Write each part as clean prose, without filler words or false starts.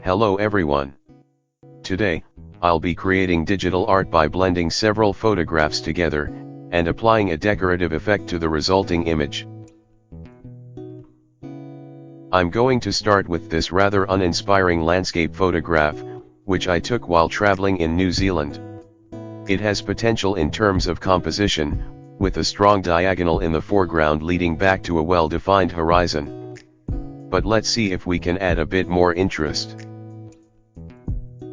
Hello everyone. Today, I'll be creating digital art by blending several photographs together, and applying a decorative effect to the resulting image. I'm going to start with this rather uninspiring landscape photograph, which I took while traveling in New Zealand. It has potential in terms of composition, with a strong diagonal in the foreground leading back to a well-defined horizon. But let's see if we can add a bit more interest.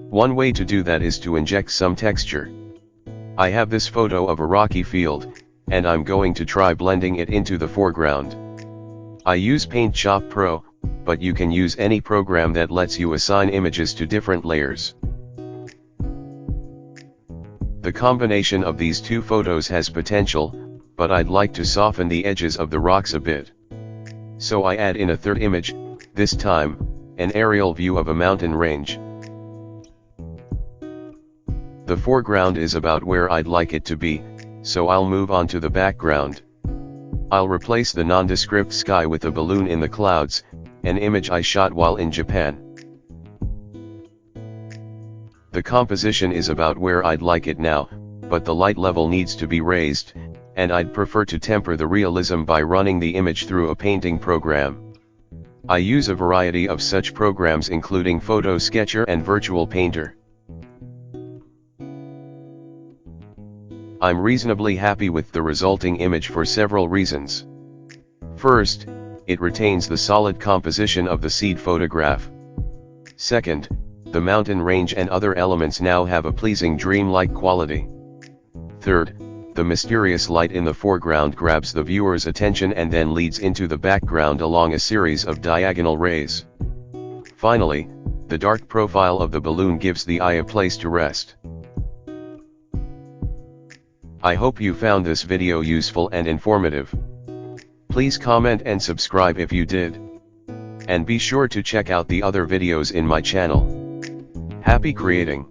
One way to do that is to inject some texture. I have this photo of a rocky field, and I'm going to try blending it into the foreground. I use Paint Shop Pro, but you can use any program that lets you assign images to different layers. The combination of these two photos has potential, but I'd like to soften the edges of the rocks a bit. So I add in a third image, this time, an aerial view of a mountain range. The foreground is about where I'd like it to be, so I'll move on to the background. I'll replace the nondescript sky with a balloon in the clouds, an image I shot while in Japan. The composition is about where I'd like it now, but the light level needs to be raised, and I'd prefer to temper the realism by running the image through a painting program. I use a variety of such programs including Photo Sketcher and Virtual Painter. I'm reasonably happy with the resulting image for several reasons. First, it retains the solid composition of the seed photograph. Second, the mountain range and other elements now have a pleasing dreamlike quality. Third, the mysterious light in the foreground grabs the viewer's attention and then leads into the background along a series of diagonal rays. Finally, the dark profile of the balloon gives the eye a place to rest. I hope you found this video useful and informative. Please comment and subscribe if you did. And be sure to check out the other videos in my channel. Happy creating!